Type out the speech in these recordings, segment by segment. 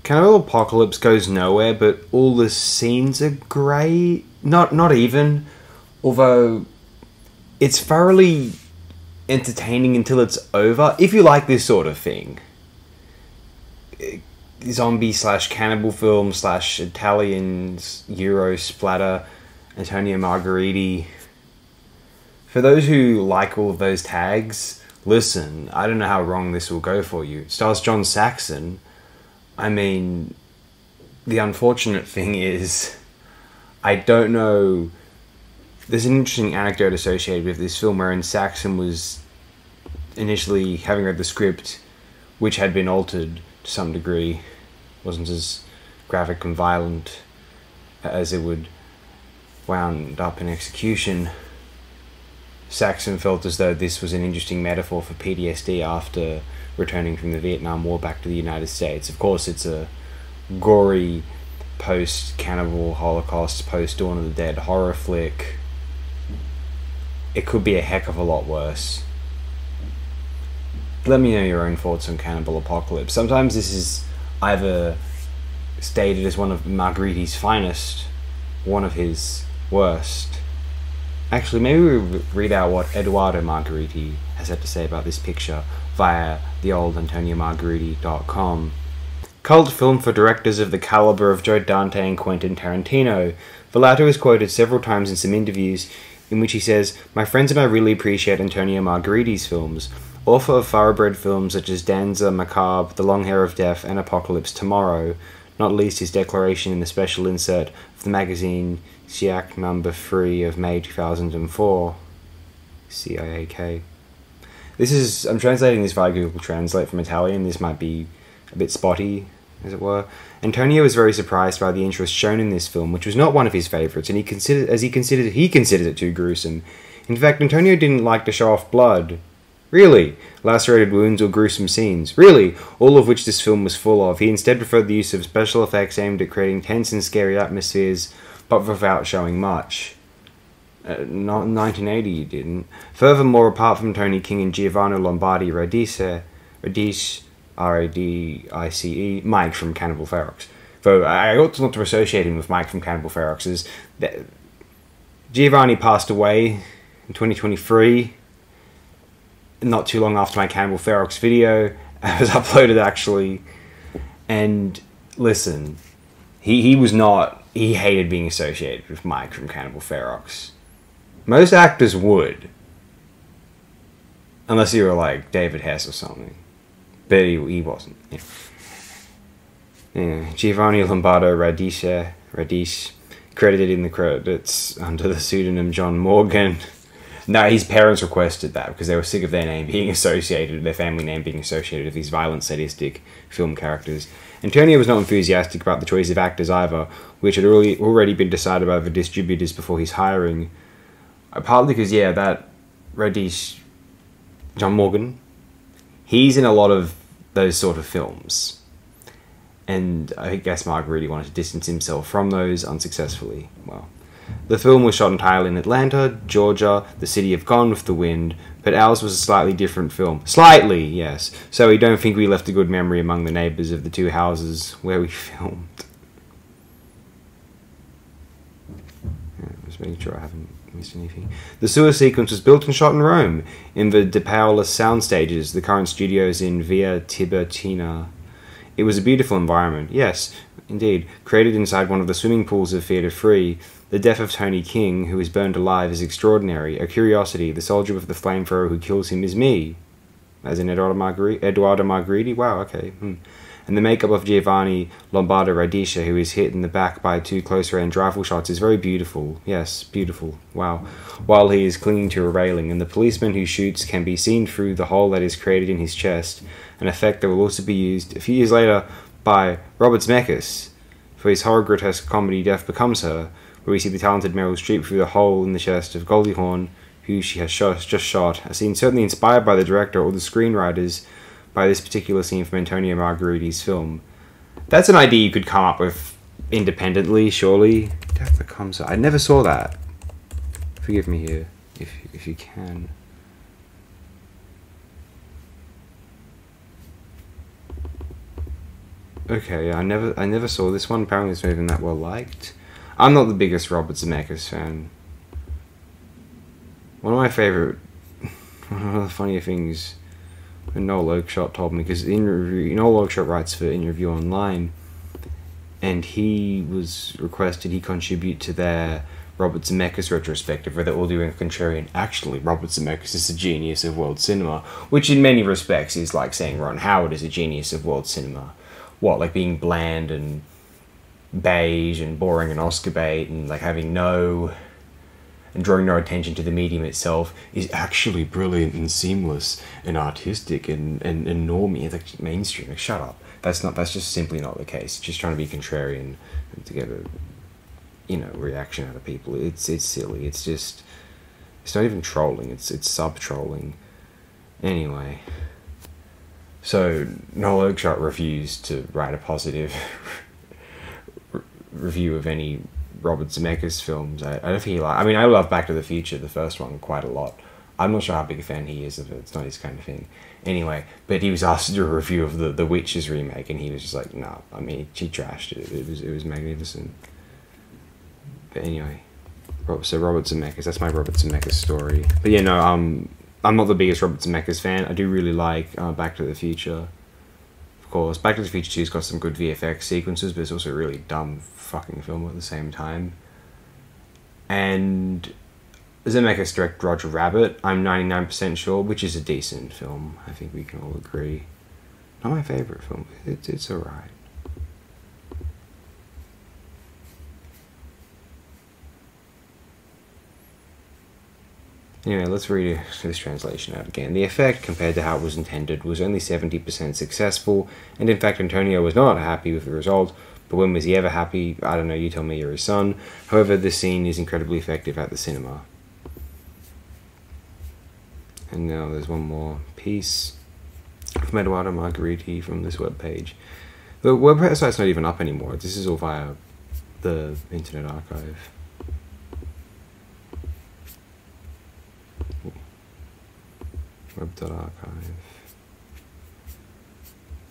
Cannibal Apocalypse goes nowhere, but all the scenes are great. Not even, although it's thoroughly entertaining until it's over. If you like this sort of thing, zombie / cannibal film / Italian Euro splatter, Antonio Margheriti. For those who like all of those tags, listen, I don't know how wrong this will go for you. It stars John Saxon. I mean, the unfortunate thing is, I don't know. There's an interesting anecdote associated with this film wherein Saxon was initially, having read the script, which had been altered to some degree, wasn't as graphic and violent as it would wound up in execution. Saxon felt as though this was an interesting metaphor for PTSD after returning from the Vietnam War back to the United States. Of course, it's a gory post-cannibal Holocaust, post-Dawn of the Dead horror flick. It could be a heck of a lot worse. Let me know your own thoughts on Cannibal Apocalypse. Sometimes this is either stated as one of Margheriti's finest, one of his worst. Actually, maybe we read out what Edoardo Margheriti has had to say about this picture via the old AntonioMargheriti.com. Cult film for directors of the caliber of Joe Dante and Quentin Tarantino. The latter is quoted several times in some interviews in which he says, "My friends and I really appreciate Antonio Margheriti's films. Author of thoroughbred films such as Danza, Macabre, The Long Hair of Death, and Apocalypse Tomorrow, not least his declaration in the special insert of the magazine Siak number 3 of May 2004. CIAK. This is, I'm translating this via Google Translate from Italian. This might be a bit spotty, as it were. Antonio was very surprised by the interest shown in this film, which was not one of his favourites, and he considered it too gruesome. In fact, Antonio didn't like to show off blood. Really? Lacerated wounds or gruesome scenes? Really? All of which this film was full of. He instead preferred the use of special effects aimed at creating tense and scary atmospheres, but without showing much. Not in 1980 you didn't. Furthermore, apart from Tony King and Giovanni Lombardi Radice, R-A-D-I-C-E, Mike from Cannibal Ferox. Though I ought not to associate him with Mike from Cannibal Ferox, as Giovanni passed away in 2023, not too long after my Cannibal Ferox video. It was uploaded, actually. And listen, he hated being associated with Mike from Cannibal Ferox. Most actors would. Unless you were like David Hess or something. But he wasn't. Yeah. Giovanni Lombardo Radice, credited in the credits under the pseudonym John Morgan. No, his parents requested that because they were sick of their name being associated, their family name being associated with these violent, sadistic film characters. Antonio was not enthusiastic about the choice of actors either, which had already been decided by the distributors before his hiring. Partly because, that Radice, John Morgan, he's in a lot of those sort of films. And I guess Margheriti wanted to distance himself from those unsuccessfully. Well, the film was shot entirely in Atlanta, Georgia, the city of Gone with the Wind, but ours was a slightly different film. Slightly, yes. So we don't think we left a good memory among the neighbours of the two houses where we filmed. Just making sure I haven't missed anything. The sewer sequence was built and shot in Rome, in the De Paola sound stages, the current studios in Via Tiburtina. It was a beautiful environment, yes, indeed. Created inside one of the swimming pools of Theatre Free, the death of Tony King, who is burned alive, is extraordinary. A curiosity. The soldier with the flamethrower who kills him is me. As in Edoardo Margheriti? Wow, okay. And the makeup of Giovanni Lombardo Radice, who is hit in the back by 2 close-range rifle shots, is very beautiful. Yes, beautiful. Wow. While he is clinging to a railing, and the policeman who shoots can be seen through the hole that is created in his chest, an effect that will also be used a few years later by Robert Zemeckis for his horror grotesque comedy Death Becomes Her, where we see the talented Meryl Streep through the hole in the chest of Goldie Hawn, who she has just shot. A scene certainly inspired by the director or the screenwriters by this particular scene from Antonio Margheriti's film. That's an idea you could come up with independently, surely. Death Becomes Her. I never saw that. Forgive me here, if you can. Okay, I never saw this one. Apparently it's not even that well liked. I'm not the biggest Robert Zemeckis fan. One of the funnier things when Noel Oakeshott told me, because Noel Oakeshott writes for In Review Online, and he was requested he contribute to their Robert Zemeckis retrospective, where they're all doing a contrarian. Actually, Robert Zemeckis is a genius of world cinema, which in many respects is like saying Ron Howard is a genius of world cinema. What, like being bland and beige and boring and Oscar bait and like having no... and drawing no attention to the medium itself is actually brilliant and seamless and artistic and normie. It's like mainstream. Like, shut up. That's just simply not the case. Just trying to be contrarian to get a, reaction out of people. It's silly. It's not even trolling. It's sub-trolling. Anyway. So, Noel Oakeshott refused to write a positive review of any Robert Zemeckis films. I don't think I love Back to the Future, the first one, quite a lot. I'm not sure how big a fan he is of it. It's not his kind of thing. Anyway, but he was asked to do a review of the Witches remake, and he was just like, nah. I mean, he trashed it. It was magnificent. But anyway, so Robert Zemeckis. That's my Robert Zemeckis story. But yeah, no, I'm not the biggest Robert Zemeckis fan. I do really like Back to the Future. Of course, Back to the Future 2's got some good VFX sequences, but it's also a really dumb fucking film at the same time. And Zemeckis directed Roger Rabbit, I'm 99% sure, which is a decent film. I think we can all agree. Not my favourite film. It's alright. Anyway, let's read this translation out again. The effect, compared to how it was intended, was only 70% successful, and in fact Antonio was not happy with the result, but when was he ever happy? I don't know, you tell me, you're his son. However, this scene is incredibly effective at the cinema. And now there's one more piece from Eduardo Margheriti from this webpage. The website's not even up anymore. This is all via the Internet Archive. Web.archive.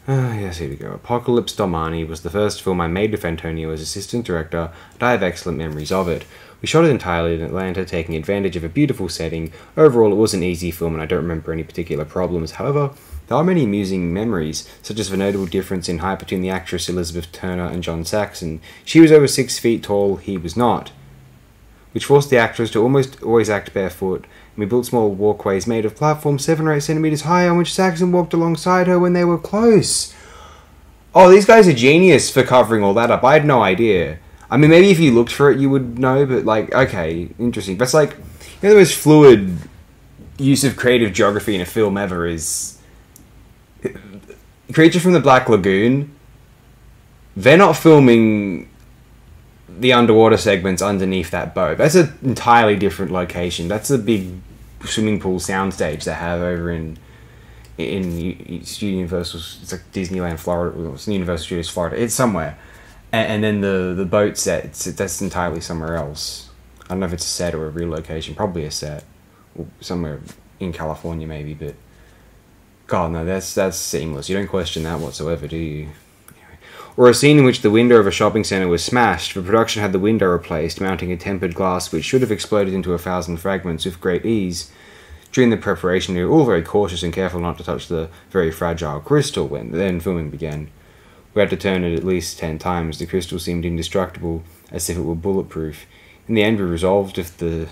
Yes, here we go. Apocalypse Domani was the first film I made with Antonio as assistant director, and I have excellent memories of it. We shot it entirely in Atlanta, taking advantage of a beautiful setting. Overall, it was an easy film, and I don't remember any particular problems. However, there are many amusing memories, such as the notable difference in height between the actress Elizabeth Turner and John Saxon. She was over 6 feet tall, he was not, which forced the actress to almost always act barefoot. We built small walkways made of platforms 7 or 8 centimeters high on which Saxon walked alongside her when they were close. Oh, these guys are genius for covering all that up. I had no idea. I mean, maybe if you looked for it, you would know, but like, okay, interesting. That's like, the most fluid use of creative geography in a film ever is Creature from the Black Lagoon. They're not filming the underwater segments underneath that boat. That's an entirely different location. That's a big swimming pool soundstage they have over in Universal. It's like Disneyland, Florida. It's Universal Studios, Florida. It's somewhere. And then the boat set, that's entirely somewhere else. I don't know if it's a set or a real location. Probably a set. Or somewhere in California, maybe. But God, no, that's seamless. You don't question that whatsoever, do you? Or a scene in which the window of a shopping centre was smashed. The production had the window replaced, mounting a tempered glass which should have exploded into 1,000 fragments with great ease. During the preparation, we were all very cautious and careful not to touch the very fragile crystal when then filming began. We had to turn it at least 10 times. The crystal seemed indestructible, as if it were bulletproof. In the end, we resolved with the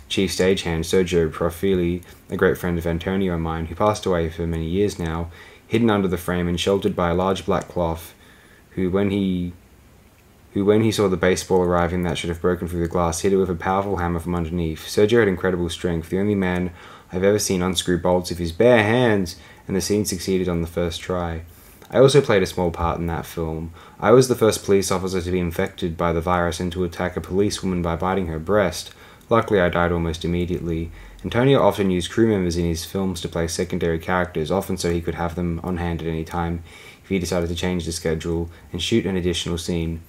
chief stagehand, Sergio Profili, a great friend of Antonio and mine, who passed away for many years now, hidden under the frame and sheltered by a large black cloth, who when he saw the baseball arriving that should have broken through the glass, hit it with a powerful hammer from underneath. Sergio had incredible strength, the only man I've ever seen unscrew bolts with his bare hands, and the scene succeeded on the first try. I also played a small part in that film. I was the first police officer to be infected by the virus and to attack a policewoman by biting her breast. Luckily, I died almost immediately. Antonio often used crew members in his films to play secondary characters, often so he could have them on hand at any time if he decided to change the schedule and shoot an additional scene.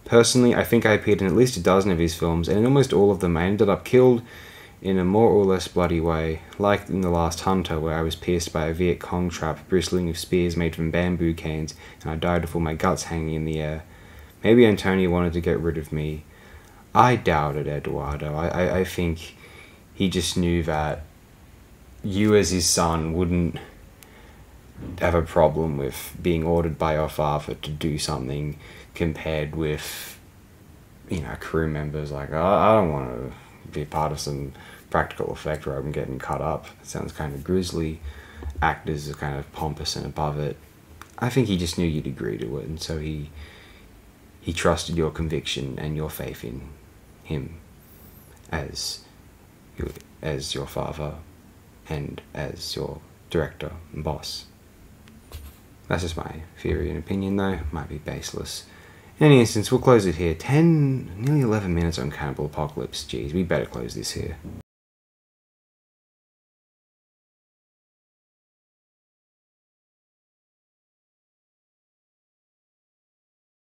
Personally, I think I appeared in at least a dozen of his films, and in almost all of them I ended up killed in a more or less bloody way, like in The Last Hunter, where I was pierced by a Viet Cong trap bristling with spears made from bamboo canes, and I died with all my guts hanging in the air. Maybe Antonio wanted to get rid of me. I doubted Eduardo. I think he just knew that you as his son wouldn't have a problem with being ordered by your father to do something compared with, crew members like, oh, I don't want to be part of some practical effect where I'm getting cut up. It sounds kind of grisly. Actors are kind of pompous and above it. I think he just knew you'd agree to it, and so he trusted your conviction and your faith in him as your father and as your director and boss. That's just my theory and opinion, though. Might be baseless. In any instance, we'll close it here. Nearly 11 minutes on Cannibal Apocalypse. Jeez, we better close this here.